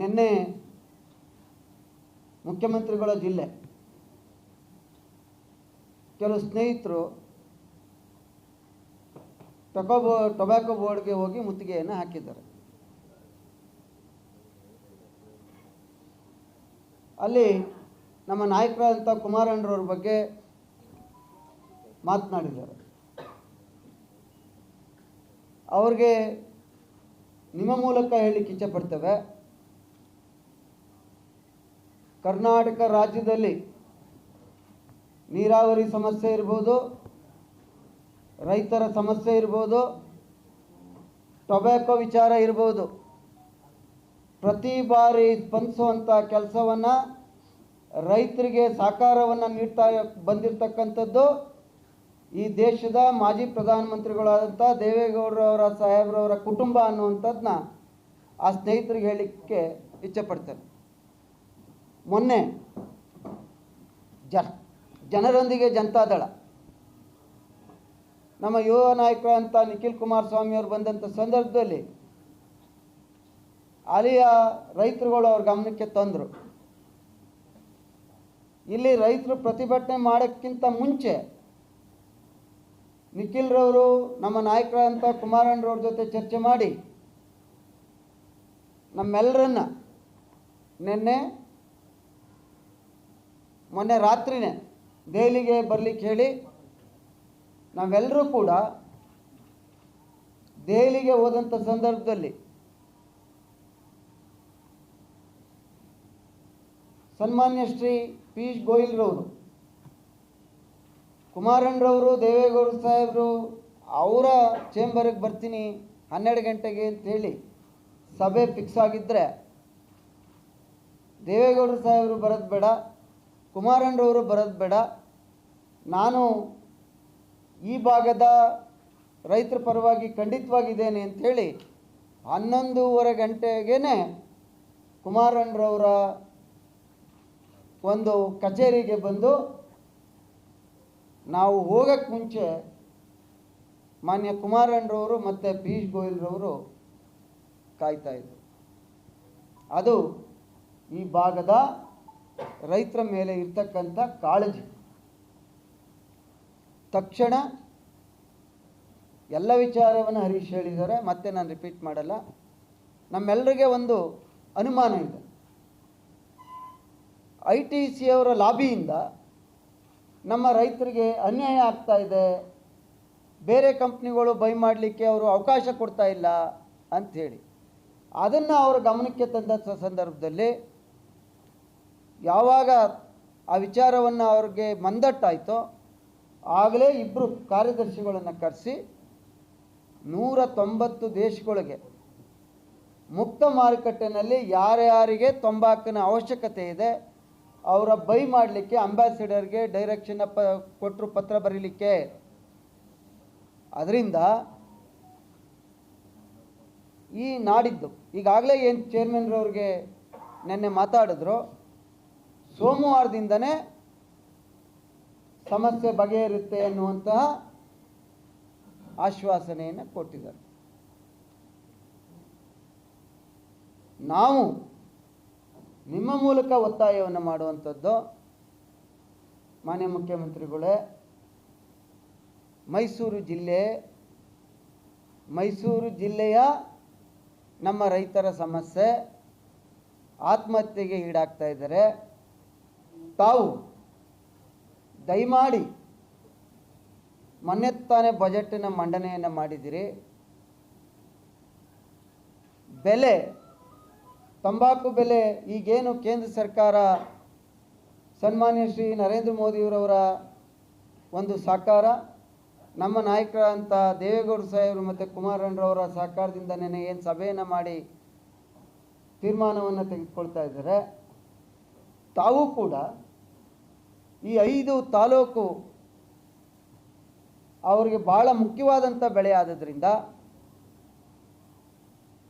ನಿನ್ನೆ ಮುಖ್ಯಮಂತ್ರಿಗಳ ಜಿಲ್ಲೆ ಕೆಲವು ಸ್ನೇಹಿತರು ಟೊಬ್ಯಾಕೋ ಬೋರ್ಡ್ಗೆ ಹೋಗಿ ಮುತ್ತಿಗೆಯನ್ನು ಹಾಕಿದ್ದಾರೆ. ಅಲ್ಲಿ ನಮ್ಮ ನಾಯಕರಾದಂಥ ಕುಮಾರಣ್ಣರವ್ರ ಬಗ್ಗೆ ಮಾತನಾಡಿದ್ದಾರೆ. ಅವ್ರಿಗೆ ನಿಮ್ಮ ಮೂಲಕ ಹೇಳಲಿಕ್ಕೆ ಇಚ್ಛೆಪಡ್ತೇವೆ, ಕರ್ನಾಟಕ ರಾಜ್ಯದಲ್ಲಿ ನೀರಾವರಿ ಸಮಸ್ಯೆ ಇರ್ಬೋದು, ರೈತರ ಸಮಸ್ಯೆ ಇರ್ಬೋದು, ಟೊಬ್ಯಾಕೋ ವಿಚಾರ ಇರ್ಬೋದು, ಪ್ರತಿ ಬಾರಿ ಸ್ಪಂದಿಸುವಂಥ ಕೆಲಸವನ್ನು ರೈತರಿಗೆ ಸಹಕಾರವನ್ನು ನೀಡ್ತಾ ಬಂದಿರತಕ್ಕಂಥದ್ದು ಈ ದೇಶದ ಮಾಜಿ ಪ್ರಧಾನಮಂತ್ರಿಗಳಾದಂಥ ದೇವೇಗೌಡರವರ ಸಾಹೇಬ್ರವರ ಕುಟುಂಬ ಅನ್ನುವಂಥದ್ದನ್ನ ಆ ಸ್ನೇಹಿತರಿಗೆ ಹೇಳಲಿಕ್ಕೆ ಇಚ್ಛೆಪಡ್ತೇನೆ. ಮೊನ್ನೆ ಜನರೊಂದಿಗೆ ಜನತಾದಳ ನಮ್ಮ ಯುವ ನಾಯಕರಂತ ನಿಖಿಲ್ ಕುಮಾರಸ್ವಾಮಿ ಅವರು ಬಂದಂಥ ಸಂದರ್ಭದಲ್ಲಿ ಅಲ್ಲಿಯ ರೈತರುಗಳು ಅವ್ರ ಗಮನಕ್ಕೆ ತಂದರು. ಇಲ್ಲಿ ರೈತರು ಪ್ರತಿಭಟನೆ ಮಾಡೋಕ್ಕಿಂತ ಮುಂಚೆ ನಿಖಿಲ್ರವರು ನಮ್ಮ ನಾಯಕರಂತ ಕುಮಾರಣ್ಣರವ್ರ ಜೊತೆ ಚರ್ಚೆ ಮಾಡಿ ನಮ್ಮೆಲ್ಲರನ್ನ ಮೊನ್ನೆ ರಾತ್ರಿನೇ ದೆಹಲಿಗೆ ಬರಲಿಕ್ಕೆ ಹೇಳಿ ನಾವೆಲ್ಲರೂ ಕೂಡ ದೆಹಲಿಗೆ ಹೋದಂಥ ಸಂದರ್ಭದಲ್ಲಿ ಸನ್ಮಾನ್ಯ ಶ್ರೀ ಪಿಯೂಷ್ ಗೋಯಲ್ರವರು, ಕುಮಾರಣ್ಣರವರು, ದೇವೇಗೌಡ ಸಾಹೇಬರು ಅವರ ಚೇಂಬರ್ಗೆ ಬರ್ತೀನಿ 12 ಗಂಟೆಗೆ ಅಂತೇಳಿ ಸಭೆ ಫಿಕ್ಸ್ ಆಗಿದ್ದರೆ ದೇವೇಗೌಡ ಸಾಹೇಬರು ಬರೋದು ಬೇಡ, ಕುಮಾರಣ್ಣರವರು ಬರೋದು ಬೇಡ, ನಾನು ಈ ಭಾಗದ ರೈತರ ಪರವಾಗಿ ಖಂಡಿತವಾಗಿದ್ದೇನೆ ಅಂಥೇಳಿ 11:30 ಗಂಟೆಗೇ ಕುಮಾರಣ್ಣರವರ ಒಂದು ಕಚೇರಿಗೆ ಬಂದು ನಾವು ಹೋಗೋಕ್ಕೆ ಮುಂಚೆ ಮಾನ್ಯ ಕುಮಾರಣ್ಣರವರು ಮತ್ತು ಪಿಯೂಷ್ ಗೋಯಲ್ರವರು ಕಾಯ್ತಾಯಿದ್ರು. ಅದು ಈ ಭಾಗದ ರೈತರ ಮೇಲೆ ಇರ್ತಕ್ಕಂಥ ಕಾಳಜಿ. ತಕ್ಷಣ ಎಲ್ಲ ವಿಚಾರವನ್ನು ಹರೀಶ್ ಹೇಳಿದ್ದಾರೆ, ಮತ್ತೆ ನಾನು ರಿಪೀಟ್ ಮಾಡಲ್ಲ. ನಮ್ಮೆಲ್ಲರಿಗೆ ಒಂದು ಅನುಮಾನ ಇದೆ, ITC ಅವರ ಲಾಬಿಯಿಂದ ನಮ್ಮ ರೈತರಿಗೆ ಅನ್ಯಾಯ ಆಗ್ತಾ ಇದೆ, ಬೇರೆ ಕಂಪ್ನಿಗಳು ಬೈ ಮಾಡಲಿಕ್ಕೆ ಅವರು ಅವಕಾಶ ಕೊಡ್ತಾ ಇಲ್ಲ ಅಂಥೇಳಿ ಅದನ್ನು ಅವರ ಗಮನಕ್ಕೆ ತಂದ ಸಂದರ್ಭದಲ್ಲಿ ಯಾವಾಗ ಆ ವಿಚಾರವನ್ನು ಅವ್ರಿಗೆ ಮಂದಟ್ಟಾಯಿತೋ ಆಗಲೇ ಇಬ್ಬರು ಕಾರ್ಯದರ್ಶಿಗಳನ್ನು ಕರೆಸಿ 190 ದೇಶಗಳಿಗೆ ಮುಕ್ತ ಮಾರುಕಟ್ಟೆಯಲ್ಲಿ ಯಾರ್ಯಾರಿಗೆ ತಂಬಾಕಿನ ಅವಶ್ಯಕತೆ ಇದೆ ಅವರ ಬೈ ಮಾಡಲಿಕ್ಕೆ ಅಂಬಾಸಿಡರ್ಗೆ ಡೈರೆಕ್ಷನ್ ಕೊಟ್ಟರು, ಪತ್ರ ಬರೀಲಿಕ್ಕೆ. ಅದರಿಂದ ಈ ನಾಡಿದ್ದು ಈಗಾಗಲೇ ಏನು ಚೇರ್ಮನ್ರವ್ರಿಗೆ ನೆನ್ನೆ ಮಾತಾಡಿದ್ರು, ಸೋಮವಾರದಿಂದನೇ ಸಮಸ್ಯೆ ಬಗೆಹರುತ್ತೆ ಅನ್ನುವಂತಹ ಆಶ್ವಾಸನೆಯನ್ನು ಕೊಟ್ಟಿದ್ದಾರೆ. ನಾವು ನಿಮ್ಮ ಮೂಲಕ ಒತ್ತಾಯವನ್ನು ಮಾಡುವಂಥದ್ದು, ಮಾನ್ಯ ಮುಖ್ಯಮಂತ್ರಿಗಳೇ, ಮೈಸೂರು ಜಿಲ್ಲೆಯ ನಮ್ಮ ರೈತರ ಸಮಸ್ಯೆ, ಆತ್ಮಹತ್ಯೆಗೆ ಈಡಾಗ್ತಾ ಇದ್ದಾರೆ. ತಾವು ದಯಮಾಡಿ ಮೊನ್ನೆ ತಾನೇ ಬಜೆಟಿನ ಮಂಡನೆಯನ್ನು ಮಾಡಿದ್ದೀರಿ. ಬೆಲೆ, ತಂಬಾಕು ಬೆಲೆ ಈಗೇನು ಕೇಂದ್ರ ಸರ್ಕಾರ ಸನ್ಮಾನ್ಯ ಶ್ರೀ ನರೇಂದ್ರ ಮೋದಿಯವರವರ ಒಂದು ಸಹಕಾರ, ನಮ್ಮ ನಾಯಕರಂಥ ದೇವೇಗೌಡ ಸಾಹೇಬರು ಮತ್ತು ಕುಮಾರಣ್ಣರವರ ಸಹಕಾರದಿಂದ ಏನು ಸಭೆಯನ್ನು ಮಾಡಿ ತೀರ್ಮಾನವನ್ನು ತೆಗೆದುಕೊಳ್ತಾ ಇದ್ದಾರೆ. ತಾವು ಕೂಡ ಈ 5 ತಾಲೂಕು ಅವರಿಗೆ ಭಾಳ ಮುಖ್ಯವಾದಂಥ ಬೆಳೆ ಆದದ್ರಿಂದ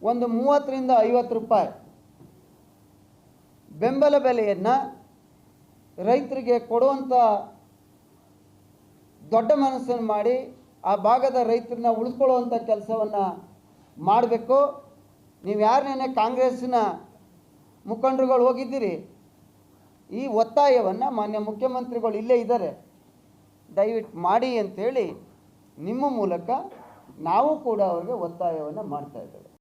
ಒಂದು 30 ರಿಂದ 50 ರೂಪಾಯಿ ಬೆಂಬಲ ಬೆಲೆಯನ್ನು ರೈತರಿಗೆ ಕೊಡುವಂಥ ದೊಡ್ಡ ಮನಸ್ಸನ್ನು ಮಾಡಿ ಆ ಭಾಗದ ರೈತರನ್ನ ಉಳಿಸ್ಕೊಳ್ಳುವಂಥ ಕೆಲಸವನ್ನು ಮಾಡಬೇಕು. ನೀವು ಯಾರನ್ನೇ ಕಾಂಗ್ರೆಸ್ನ ಮುಖಂಡರುಗಳು ಹೋಗಿದ್ದೀರಿ. ಈ ಒತ್ತಾಯವನ್ನು ಮಾನ್ಯ ಮುಖ್ಯಮಂತ್ರಿಗಳು ಇಲ್ಲೇ ಇದ್ದಾರೆ, ದಯವಿಟ್ಟು ಮಾಡಿ ಅಂಥೇಳಿ ನಿಮ್ಮ ಮೂಲಕ ನಾವು ಕೂಡ ಅವರಿಗೆ ಒತ್ತಾಯವನ್ನು ಮಾಡ್ತಾ ಇದ್ದೇವೆ.